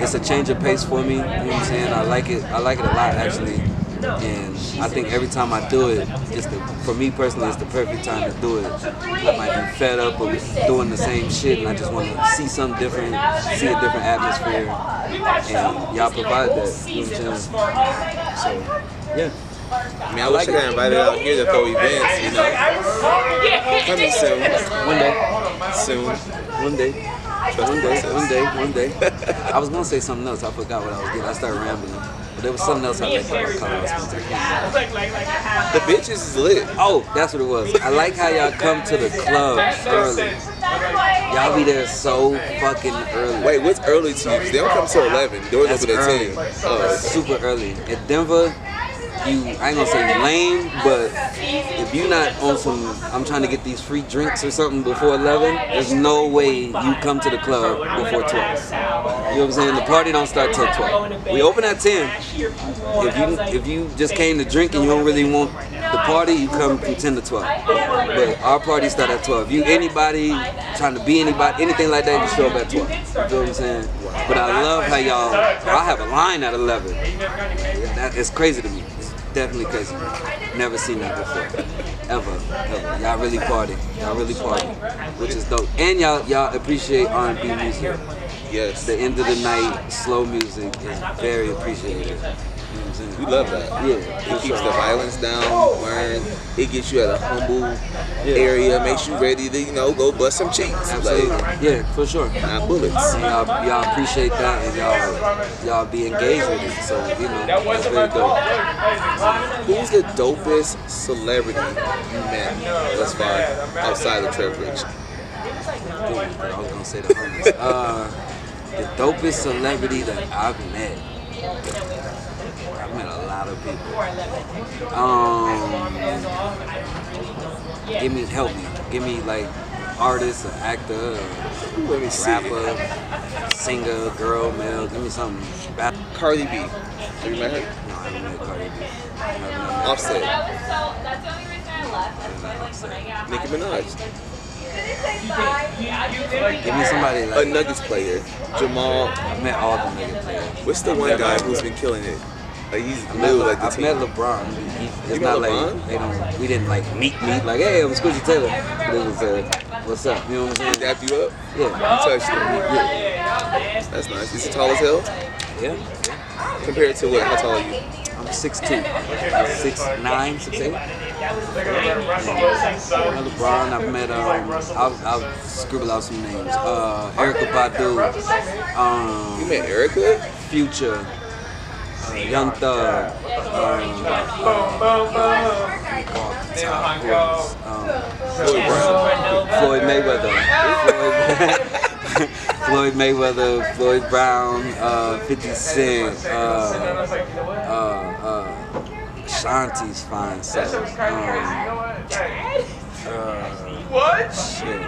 [SPEAKER 2] it's a change of pace for me. You know what I'm saying? I like it a lot actually. And I think every time I do it, for me personally, it's the perfect time to do it. I might be fed up of doing the same shit, and I just want to see something different, see a different atmosphere, and y'all provide that. You know what I'm saying? So, yeah.
[SPEAKER 1] I mean, I wish I got invited out here to throw events, you know. Coming soon.
[SPEAKER 2] One day.
[SPEAKER 1] Soon.
[SPEAKER 2] One day. One day. I was gonna say something else. I forgot what I was getting. I started rambling. But there was something else I liked about Colorado Springs.
[SPEAKER 1] The bitches is lit.
[SPEAKER 2] Oh, that's what it was. I like how y'all come to the club early. Y'all be there so fucking early.
[SPEAKER 1] Wait, what's early to you? They don't come till 11. Doors open at 10.
[SPEAKER 2] Super early. At Denver, I ain't gonna say you lame, but if you not on some, I'm trying to get these free drinks or something before 11, there's no way you come to the club before 12. You know what I'm saying? The party don't start till 12. We open at 10. If you just came to drink and you don't really want the party, you come from 10 to 12. But our party start at 12. If you anybody trying to be anybody, anything like that, you show up at 12. You know what I'm saying? But I love how y'all. I have a line at 11. That is crazy to me. It's definitely crazy. Never seen that before. Ever. Y'all really party. Y'all really party, which is dope. And y'all appreciate R&B music.
[SPEAKER 1] Yes.
[SPEAKER 2] The end of the night, slow music is very appreciated. You know what I'm saying?
[SPEAKER 1] We love that.
[SPEAKER 2] Yeah.
[SPEAKER 1] It keeps the violence down, learn. It gets you at a humble area, makes you ready to, go bust some cheeks.
[SPEAKER 2] Absolutely. Yeah, for sure.
[SPEAKER 1] Not bullets.
[SPEAKER 2] And y'all appreciate that, and y'all be engaged with it. So, that's very dope.
[SPEAKER 1] Who's the dopest celebrity you met thus far outside of Trevor Rich?
[SPEAKER 2] I was gonna say the homies. The dopest celebrity that I've met lot of people. Help me. Give me like artist, or actor, or rapper, singer, girl, male. Give me something.
[SPEAKER 1] Cardi B. Have you met her?
[SPEAKER 2] No, I haven't met Cardi B.
[SPEAKER 1] Offset.
[SPEAKER 3] That's the only reason I left.
[SPEAKER 1] Nicki Minaj.
[SPEAKER 2] Give me somebody like
[SPEAKER 1] a Nuggets player. Jamal.
[SPEAKER 2] I've met all the Nuggets players.
[SPEAKER 1] What's the one guy who's been killing it? Like he's new like the
[SPEAKER 2] I've
[SPEAKER 1] team.
[SPEAKER 2] met LeBron. It's
[SPEAKER 1] You
[SPEAKER 2] not
[SPEAKER 1] met
[SPEAKER 2] like
[SPEAKER 1] LeBron?
[SPEAKER 2] we didn't like meet like, hey, I'm Squizzy Taylor. But it was what's up? You know what I'm saying?
[SPEAKER 1] Dap you up?
[SPEAKER 2] Yeah.
[SPEAKER 1] You touched him?
[SPEAKER 2] Yeah.
[SPEAKER 1] That's nice. Is he tall as hell?
[SPEAKER 2] Yeah.
[SPEAKER 1] Compared to what? How tall are you?
[SPEAKER 2] I'm 6'2", 6'9", 6'8". LeBron, I've met, I'll scribble out some names. Erykah Badu.
[SPEAKER 1] You met Erykah?
[SPEAKER 2] Future. Young Thug. Floyd Mayweather. Floyd Mayweather, Floyd Brown, 50 Cent, Shanti's fine self. Shit.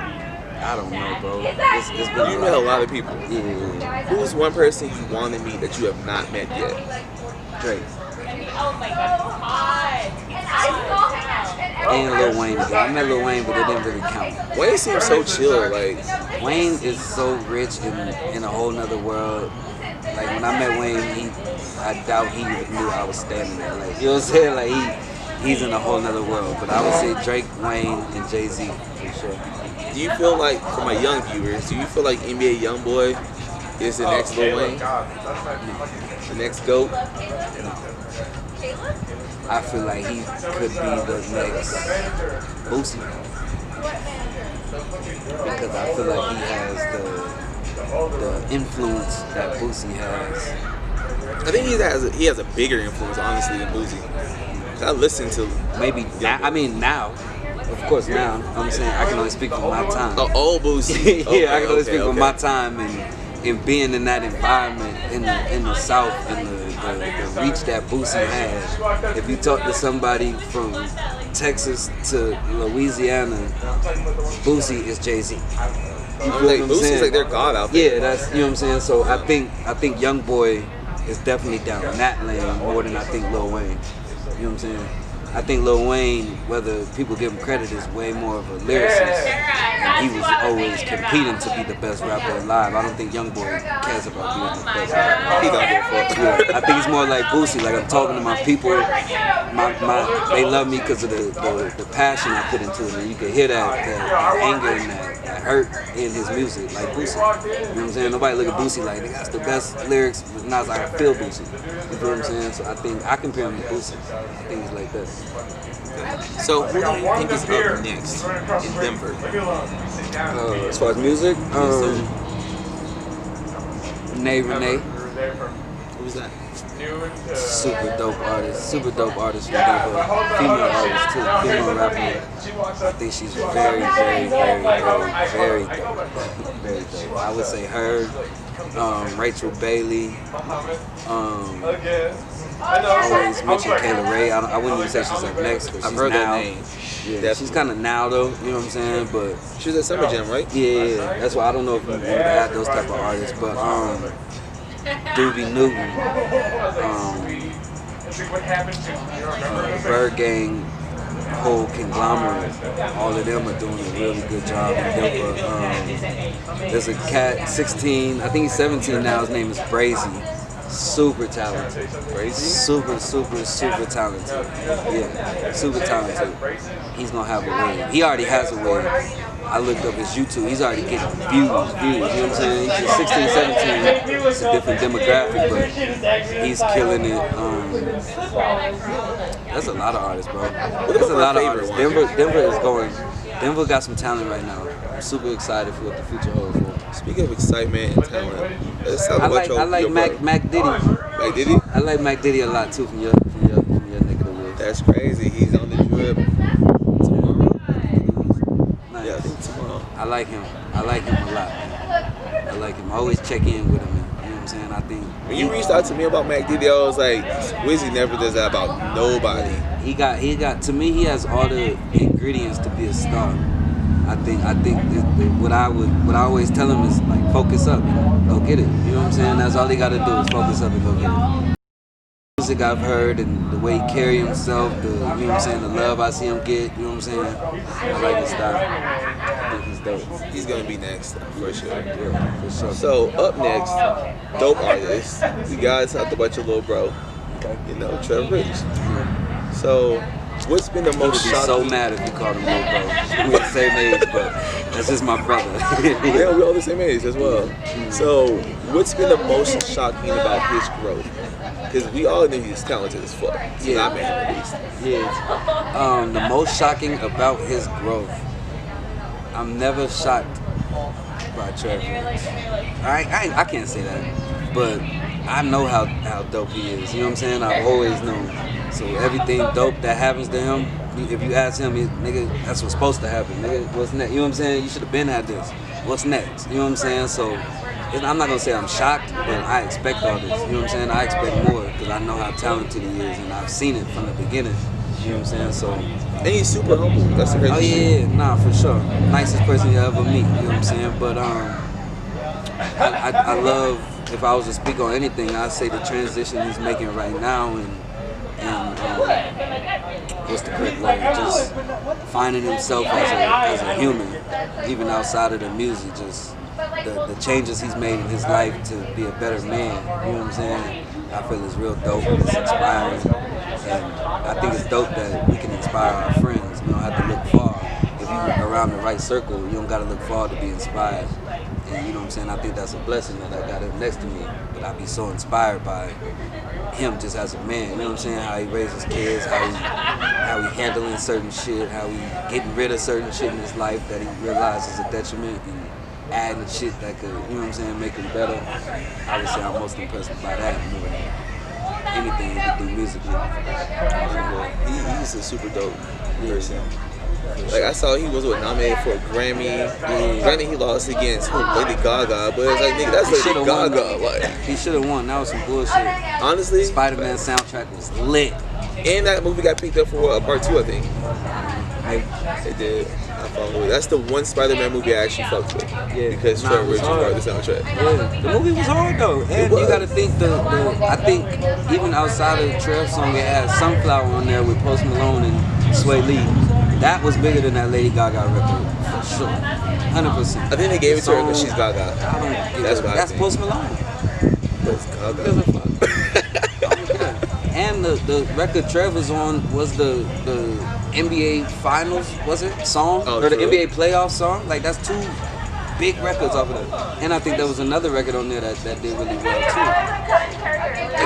[SPEAKER 2] I don't know, bro. It's been
[SPEAKER 1] You met a lot of people.
[SPEAKER 2] Yeah.
[SPEAKER 1] Who's one person you want to meet that you have not met yet?
[SPEAKER 2] Drake.
[SPEAKER 3] Oh my god.
[SPEAKER 2] And Lil Wayne again. I met Lil Wayne, but it didn't really count.
[SPEAKER 1] Wayne seems so chill. Like
[SPEAKER 2] Wayne is so rich in a whole nother world. Like when I met Wayne, I doubt he even knew I was standing there. Like, you know what I'm saying? Like he's in a whole nother world. But I would say Drake, Wayne, and Jay-Z for sure.
[SPEAKER 1] do you feel like, for my young viewers, do you feel like NBA YoungBoy is the next Lil Wayne? The next GOAT?
[SPEAKER 2] I feel like he could be the next Boosie. Because I feel like he has the influence that Boosie has.
[SPEAKER 1] I think he has a bigger influence, honestly, than Boosie. I listen to
[SPEAKER 2] maybe now. I mean now, of course now. I'm saying I can only speak for my time.
[SPEAKER 1] Oh, old Boosie.
[SPEAKER 2] Yeah, I can only speak for my time and being in that environment in the South and the reach that Boosie had. If you talk to somebody from Texas to Louisiana, Boosie is Jay-Z.
[SPEAKER 1] Boosie's like their god out there.
[SPEAKER 2] Yeah, that's, you know what I'm saying. So I think YoungBoy is definitely down in that lane more than I think Lil Wayne. You know what I'm saying? I think Lil Wayne, whether people give him credit, is way more of a lyricist. And he was always competing to be the best rapper alive. I don't think YoungBoy cares about being the best rapper.
[SPEAKER 1] He don't give a fuck.
[SPEAKER 2] Yeah, I think he's more like Boosie. Like I'm talking to my people, they love me because of the passion I put into it. And you can hear that anger and that hurt in his music, like Boosie. You know what I'm saying? Nobody look at Boosie like, that's the best lyrics, but not like I feel Boosie. You know what I'm saying? So I think I compare him to Boosie. I think he's like that.
[SPEAKER 1] So who do you think is up next in Denver?
[SPEAKER 2] As far as music, Renee.
[SPEAKER 1] Who's that?
[SPEAKER 2] Super dope artist from Denver. Female artist too, female rapper. I think she's very dope. Very dope. I would say her, Rachel Bailey. I always mention Kayla Ray. I wouldn't even say she's up next, but
[SPEAKER 1] I've
[SPEAKER 2] she's
[SPEAKER 1] heard
[SPEAKER 2] now.
[SPEAKER 1] that name.
[SPEAKER 2] Yeah, she's kind of now though, you know what I'm saying? But
[SPEAKER 1] She was at Summer Jam, right?
[SPEAKER 2] yeah, that's why I don't know if you want to add those type of artists, but Doobie Newton, Bird Gang, whole conglomerate, all of them are doing a really good job in Denver. There's a cat, 16, I think he's 17 now. His name is Brazy. Super talented.
[SPEAKER 1] Crazy.
[SPEAKER 2] Super talented. Yeah, super talented. He's gonna have a wave. He already has a wave. I looked up his YouTube. He's already getting views. You know what I'm saying? He's 16, 17. It's a different demographic, but he's killing it. That's a lot of artists, bro. That's a lot of artists. Denver got some talent right now. I'm super excited for what the future holds for.
[SPEAKER 1] Speaking of excitement and talent, let's talk about your
[SPEAKER 2] Mac Diddy.
[SPEAKER 1] Mac Diddy?
[SPEAKER 2] I like Mac Diddy a lot too from your neck of the woods.
[SPEAKER 1] That's crazy. He's on the drip tomorrow.
[SPEAKER 2] Nice.
[SPEAKER 1] Yeah, I think tomorrow.
[SPEAKER 2] I like him a lot. I like him. I always check in with him. You know what I'm saying? I think
[SPEAKER 1] When you reached out to me about Mac Diddy, I was like, Squizzy never does that about nobody.
[SPEAKER 2] he got to me. He has all the ingredients to be a star. I think what I always tell him is like focus up, go get it. You know what I'm saying? That's all he got to do is focus up and go get it. Music I've heard and the way he carry himself, you know what I'm saying, the love I see him get, you know what I'm saying? I like his style. I think he's dope.
[SPEAKER 1] He's gonna be next, for sure.
[SPEAKER 2] Yeah, for sure.
[SPEAKER 1] So up next, dope artist. We gotta talk about your little bro. You know, Trevor Rich. So, what's been the
[SPEAKER 2] He would
[SPEAKER 1] most
[SPEAKER 2] be
[SPEAKER 1] shocking?
[SPEAKER 2] so mad if you called him little bro. We're the same age, but that's just my brother.
[SPEAKER 1] Yeah, we're all the same age as well. So, what's been the most shocking about his growth? Because we all knew he was talented as fuck.
[SPEAKER 2] Yeah.
[SPEAKER 1] I met him at least.
[SPEAKER 2] Yeah. The most shocking about his growth. I'm never shocked by Trevor. I can't say that, but I know how dope he is. You know what I'm saying? I've always known. So everything dope that happens to him, if you ask him, nigga, that's what's supposed to happen. Nigga, what's next? You know what I'm saying? You should have been at this. What's next? You know what I'm saying? So I'm not gonna say I'm shocked, but I expect all this. You know what I'm saying? I expect more because I know how talented he is, and I've seen it from the beginning. You know what I'm saying? So.
[SPEAKER 1] And he's super humble. That's the crazy
[SPEAKER 2] Oh
[SPEAKER 1] thing.
[SPEAKER 2] yeah, nah, for sure. Nicest person you ever meet. You know what I'm saying? But I love. If I was to speak on anything, I'd say the transition he's making right now, and what's the correct word? Just finding himself as a human, even outside of the music. Just the changes he's made in his life to be a better man. You know what I'm saying? I feel it's real dope. It's inspiring, and I think it's dope that we can inspire our friends. You don't have to look far. If you're around the right circle, you don't got to look far to be inspired. And you know what I'm saying? I think that's a blessing that I got him next to me. But I be so inspired by him just as a man. You know what I'm saying? How he raises kids, how he handling certain shit, how he getting rid of certain shit in his life that he realizes is a detriment, and adding shit that could, you know what I'm saying, make him better. I would say I'm most impressed by that more than anything he could do musically.
[SPEAKER 1] He's a super dope person. Like I saw he was nominated for a Grammy. Granted, he lost against Lady Gaga, but it's like, nigga, that's Lady Gaga. Like,
[SPEAKER 2] he should have won. That was some bullshit.
[SPEAKER 1] Honestly,
[SPEAKER 2] Spider-Man soundtrack was lit.
[SPEAKER 1] And that movie got picked up for part 2, I think. It did. I followed it. That's the one Spider-Man movie I actually fucked with.
[SPEAKER 2] Yeah.
[SPEAKER 1] Because Trevor Rich was part of the soundtrack.
[SPEAKER 2] Yeah. The movie was hard though. And you gotta think I think even outside of the Trev song, it had Sunflower on there with Post Malone and Sway Lee. That was bigger than that Lady Gaga record, for sure. 100%.
[SPEAKER 1] I think they gave it to her because she's Gaga.
[SPEAKER 2] I don't give
[SPEAKER 1] That's
[SPEAKER 2] a-
[SPEAKER 1] what I
[SPEAKER 2] That's
[SPEAKER 1] think.
[SPEAKER 2] Post Malone.
[SPEAKER 1] That's Gaga.
[SPEAKER 2] Doesn't fuck. And the record Trev was on was the NBA Finals, was it? Song?
[SPEAKER 1] Oh,
[SPEAKER 2] or the
[SPEAKER 1] true.
[SPEAKER 2] NBA playoff song? Like, that's 2 big records off of that. And I think there was another record on there that did really well, too.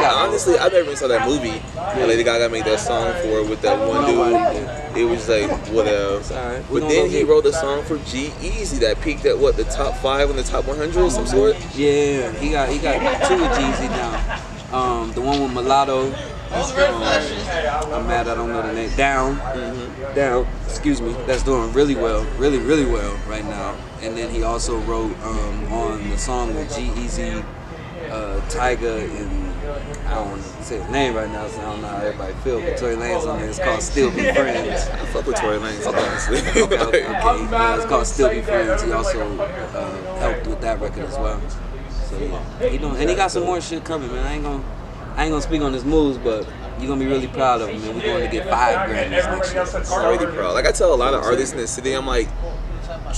[SPEAKER 1] Honestly, I never even saw that movie. And Lady Gaga made that song for with that one
[SPEAKER 2] Nobody
[SPEAKER 1] dude. It was like, what else?
[SPEAKER 2] alright. We
[SPEAKER 1] But
[SPEAKER 2] gonna
[SPEAKER 1] then
[SPEAKER 2] go
[SPEAKER 1] he
[SPEAKER 2] get-
[SPEAKER 1] wrote a song for G-Eazy that peaked at what, the top 5 and the top 100 or some sort?
[SPEAKER 2] Yeah, he got 2 with Jeezy now. The one with Mulatto. I'm mad I don't know the name. Down. Down. Excuse me. That's doing really well. Really, really well right now. And then he also wrote on the song with G-Eazy, Tyga, and I don't want to say his name right now, so I don't know how everybody feel. But Tory Lanez on there. It's called Still Be Friends.
[SPEAKER 1] I fuck with Tory Lanez, honestly.
[SPEAKER 2] Okay. It's called Still Be Friends. He also helped with that record as well. So yeah, he doing, and he got some more shit coming, man. I ain't gonna speak on his moves, but you're gonna be really proud of him, man. We're going to get 5 Grammys next year.
[SPEAKER 1] I'm already proud. Like I tell a lot of artists in the city, I'm like,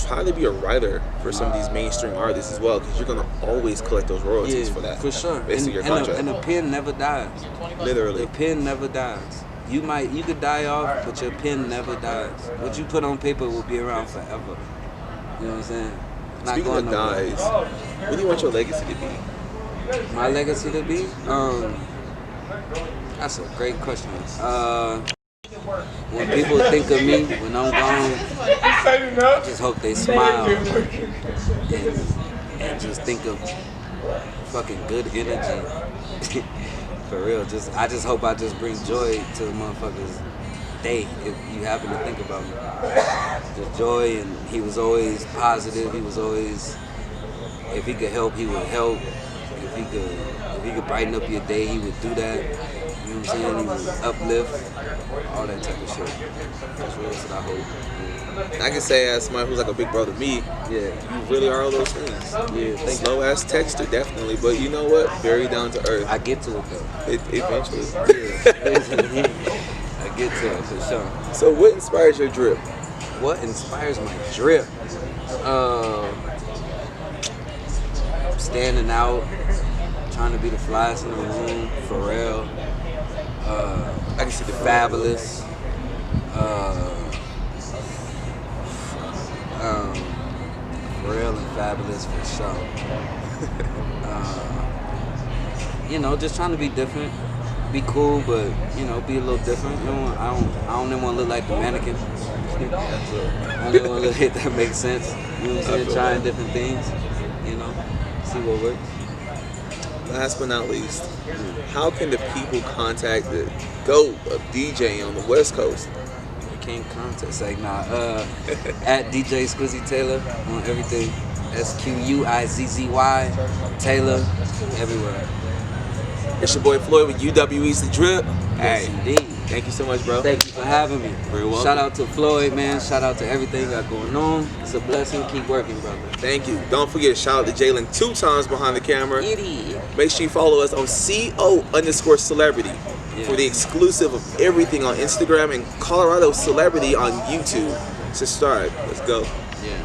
[SPEAKER 1] try to be a writer for some of these mainstream artists as well, because you're gonna always collect those royalties for that.
[SPEAKER 2] For sure.
[SPEAKER 1] Based on your contract.
[SPEAKER 2] And the pen never dies.
[SPEAKER 1] Literally.
[SPEAKER 2] The pen never dies. You could die off, but your pen never dies. What you put on paper will be around forever. You know what I'm saying? Not
[SPEAKER 1] Speaking
[SPEAKER 2] going
[SPEAKER 1] of
[SPEAKER 2] nowhere.
[SPEAKER 1] dies, what do you want your legacy to be?
[SPEAKER 2] My legacy to be? That's a great question. When people think of me, when I'm gone, I just hope they smile and just think of fucking good energy. For real, I just hope I just bring joy to a motherfucker's day if you happen to think about me. Just joy, and he was always positive. He was always, if he could help, he would help. If he could brighten up your day, he would do that. You know what I'm saying? He would uplift, all that type of shit. That's what I hope.
[SPEAKER 1] I can say as somebody who's like a big brother to me,
[SPEAKER 2] Yeah.
[SPEAKER 1] you really are all those things.
[SPEAKER 2] Yeah, thank you.
[SPEAKER 1] Slow ass texter, definitely, but you know what? Very down to earth.
[SPEAKER 2] I get to it though.
[SPEAKER 1] Eventually.
[SPEAKER 2] I get to it for sure.
[SPEAKER 1] So what inspires your drip?
[SPEAKER 2] What inspires my drip? Standing out, trying to be the flyest in the room, Pharrell. I can see the Fabulous. Pharrell and Fabulous for sure. Just trying to be different, be cool, but be a little different. I don't even want to look like the mannequin. I don't want to look, if that makes sense. You know what I'm saying? Trying different things. See what works.
[SPEAKER 1] Last but not least, how can the people contact the GOAT of DJ on the West Coast?
[SPEAKER 2] You can't contact. Say at DJ Squizzy Taylor on everything. SQUIZZY Taylor everywhere.
[SPEAKER 1] It's your boy Floyd with UWE's The Drip.
[SPEAKER 2] Yes, indeed.
[SPEAKER 1] Thank you so much, bro.
[SPEAKER 2] Thank you for having me.
[SPEAKER 1] Very welcome.
[SPEAKER 2] Shout out to Floyd, man. Shout out to everything got going on. It's a blessing. Keep working, brother.
[SPEAKER 1] Thank you. Don't forget, shout out to Jalen 2 times behind the camera.
[SPEAKER 2] Idiot.
[SPEAKER 1] Make sure you follow us on CO_celebrity for the exclusive of everything on Instagram, and Colorado Celebrity on YouTube. Subscribe. Let's go.
[SPEAKER 2] Yeah.